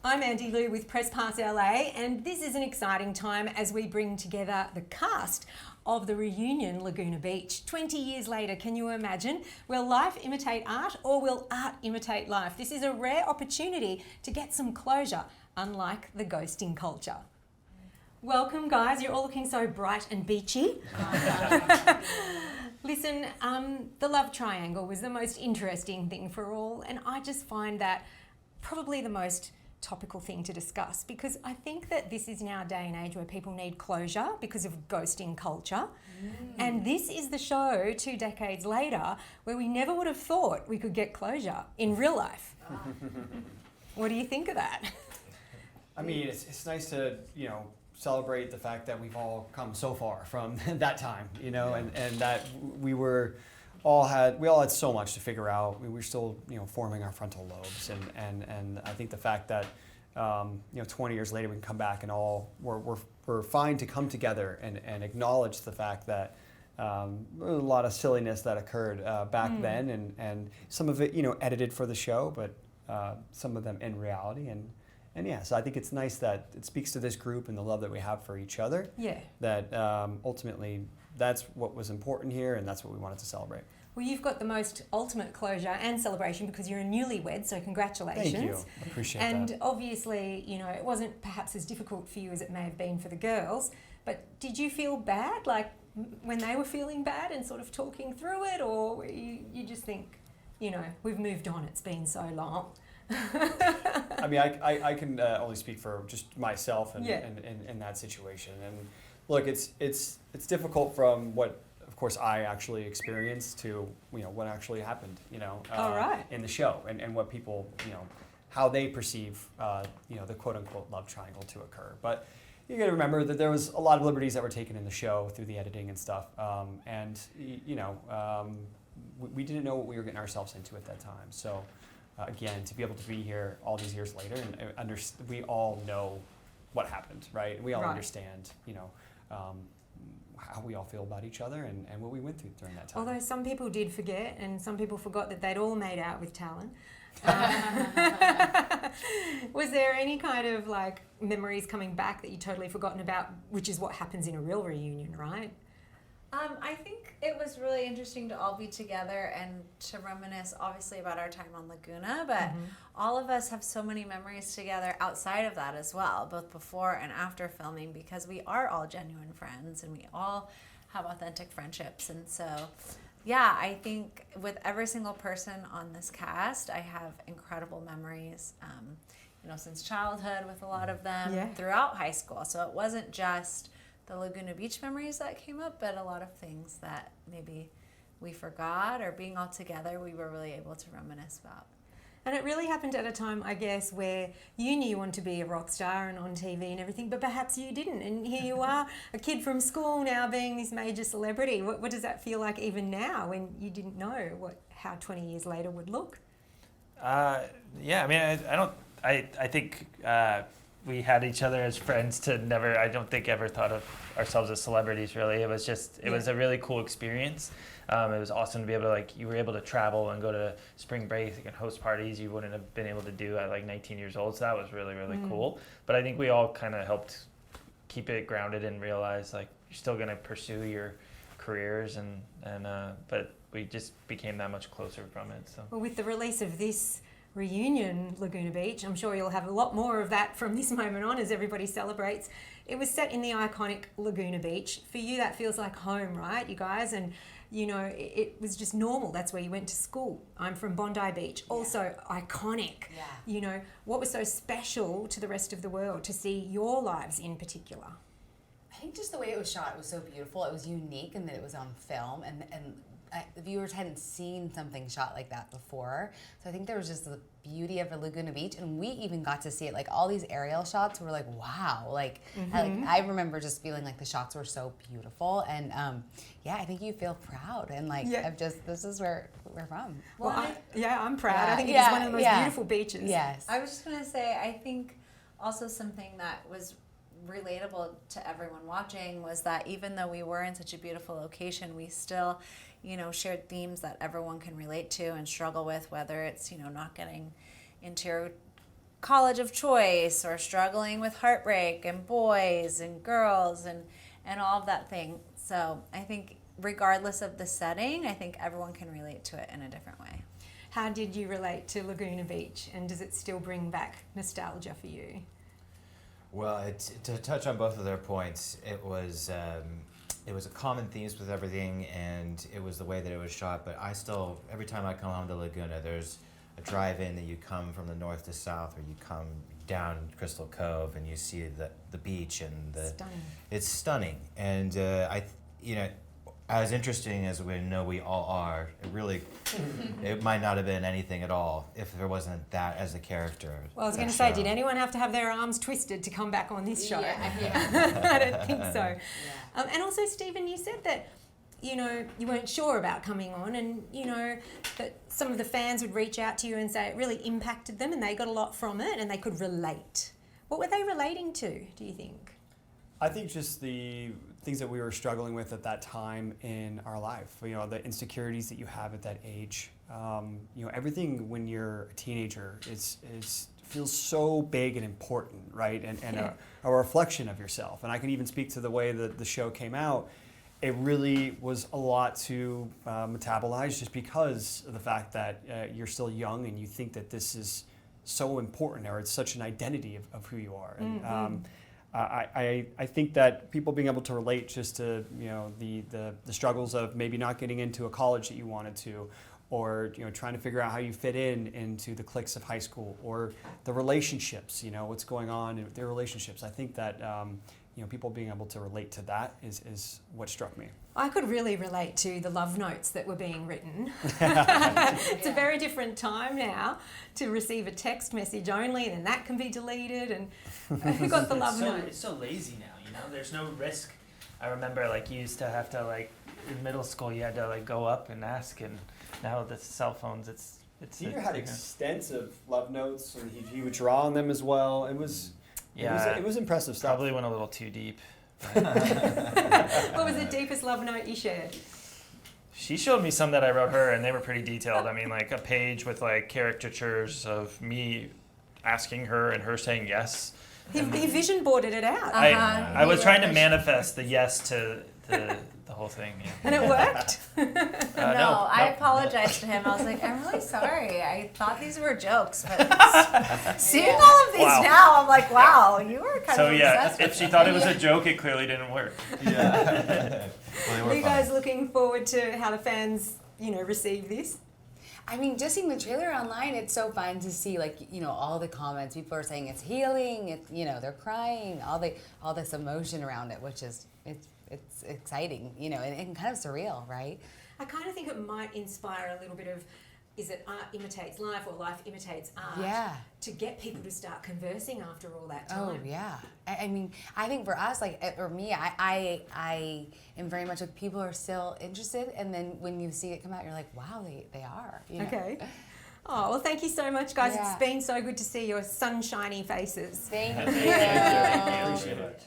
I'm Andy Lou with Press Pass LA, and this is an exciting time as we bring together the cast of the reunion Laguna Beach. 20 years later, can you imagine? Will life imitate art, or will art imitate life? This is a rare opportunity to get some closure, unlike the ghosting culture. Welcome, guys. You're all looking so bright and beachy. Listen, the love triangle was the most interesting thing for all, and I just find that probably the most topical thing to discuss, because I think that this is now a day and age where people need closure because of ghosting culture. And this is the show 2 decades later where we never would have thought we could get closure in real life. What do you think of that? I mean, it's nice to, celebrate the fact that we've all come so far from that time, and that we all had so much to figure out. We were still, forming our frontal lobes, and I think the fact that, 20 years later we can come back and all we're fine to come together and acknowledge the fact that a lot of silliness that occurred back then, and some of it, edited for the show, but some of them in reality, and yeah, so I think it's nice that it speaks to this group and the love that we have for each other. Yeah. That ultimately, that's what was important here, and that's what we wanted to celebrate. Well, you've got the most ultimate closure and celebration because you're a newlywed, so congratulations. Thank you. I appreciate that. And obviously, it wasn't perhaps as difficult for you as it may have been for the girls, but did you feel bad, like when they were feeling bad and sort of talking through it, or you just think, we've moved on, it's been so long? I mean, I can only speak for just myself and in that situation. And look, it's difficult from what, of course, I actually experienced to what actually happened, in the show, and what people, how they perceive the quote unquote love triangle to occur. But you got to remember that there was a lot of liberties that were taken in the show through the editing and stuff, we didn't know what we were getting ourselves into at that time. So. Again, to be able to be here all these years later, and we all know what happened, right? We all understand, how we all feel about each other and what we went through during that time. Although some people did forget, and some people forgot that they'd all made out with Talon. Was there any kind of memories coming back that you'd totally forgotten about, which is what happens in a real reunion, right? I think it was really interesting to all be together and to reminisce, obviously, about our time on Laguna, but all of us have so many memories together outside of that as well, both before and after filming, because we are all genuine friends and we all have authentic friendships. And so, yeah, I think with every single person on this cast, I have incredible memories, since childhood with a lot of them throughout high school. So it wasn't just the Laguna Beach memories that came up, but a lot of things that maybe we forgot, or being all together, we were really able to reminisce about. And it really happened at a time, I guess, where you knew you wanted to be a rock star and on TV and everything, but perhaps you didn't. And here you are, a kid from school now being this major celebrity. What does that feel like even now when you didn't know how 20 years later would look? I think we had each other as friends to never, I don't think ever thought of ourselves as celebrities really. It was just, it was a really cool experience. It was awesome to be able to you were able to travel and go to spring break and host parties you wouldn't have been able to do at 19 years old. So that was really, really cool. But I think we all kind of helped keep it grounded and realize you're still going to pursue your careers but we just became that much closer from it. So. Well, with the release of this reunion Laguna Beach, I'm sure you'll have a lot more of that from this moment on as everybody celebrates. It was set in the iconic Laguna Beach. For you, that feels like home, right, you guys? And it was just normal. That's where you went to school. I'm from Bondi Beach, also iconic. What was so special to the rest of the world to see your lives in particular? I think just the way it was shot, it was so beautiful. It was unique in that it was on film, and the viewers hadn't seen something shot like that before. So I think there was just the beauty of Laguna Beach, and we even got to see it. All these aerial shots were wow. I remember just feeling like the shots were so beautiful, and I think you feel proud and of just, this is where we're from. Well, I'm proud. I think it is one of the most beautiful beaches. Yes. I was just going to say, I think also something that was relatable to everyone watching was that even though we were in such a beautiful location, we still shared themes that everyone can relate to and struggle with, whether it's, not getting into your college of choice or struggling with heartbreak and boys and girls and all of that thing. So I think regardless of the setting, I think everyone can relate to it in a different way. How did you relate to Laguna Beach, and does it still bring back nostalgia for you? Well, to touch on both of their points, it was a common themes with everything, and it was the way that it was shot. But I still, every time I come home to Laguna, there's a drive-in that you come from the north to south, or you come down Crystal Cove and you see the beach and Stunning. it's stunning. And as interesting as we know we all are, it might not have been anything at all if there wasn't that as a character. Well, I was going to say, did anyone have to have their arms twisted to come back on this show? Yeah. I don't think so. And also, Stephen, you said that, you weren't sure about coming on, and, that some of the fans would reach out to you and say it really impacted them and they got a lot from it and they could relate. What were they relating to, do you think? I think just the things that we were struggling with at that time in our life, the insecurities that you have at that age. Everything when you're a teenager feels so big and important, right? And a reflection of yourself. And I can even speak to the way that the show came out. It really was a lot to metabolize, just because of the fact that you're still young and you think that this is so important, or it's such an identity of who you are. And I think that people being able to relate just to the struggles of maybe not getting into a college that you wanted to, or trying to figure out how you fit into the cliques of high school, or the relationships, what's going on in their relationships. I think that people being able to relate to that is what struck me. I could really relate to the love notes that were being written. It's a very different time now to receive a text message only, and then that can be deleted. And who got the love note? It's so lazy now, There's no risk. I remember, you used to have to, in middle school, you had to, go up and ask, and now the cell phones, it's Peter had extensive love notes, and he would draw on them as well. It was impressive stuff. Probably went a little too deep. What was the deepest love note you shared? She showed me some that I wrote her, and they were pretty detailed. I mean, a page with caricatures of me asking her and her saying yes. He vision boarded it out. I was trying to manifest the yes to the whole thing. Yeah. And it worked? No, I apologized to him. I was like, I'm really sorry. I thought these were jokes, but seeing all of these now, I'm like, wow, you were kind of obsessed if she thought it was a joke, it clearly didn't work. Yeah. Are you guys looking forward to how the fans, receive this? I mean, just seeing the trailer online, it's so fun to see, all the comments. People are saying it's healing. It's, they're crying. All this emotion around it, which is it's exciting, and kind of surreal, right? I kind of think it might inspire a little bit of, is it art imitates life or life imitates art? Yeah. To get people to start conversing after all that time. Oh, yeah. I mean, I think for us, or me, I am very much people are still interested, and then when you see it come out, you're like, wow, they are. Okay. Oh, well, thank you so much, guys. Yeah. It's been so good to see your sunshiny faces. Thank you. Thank you. Appreciate it.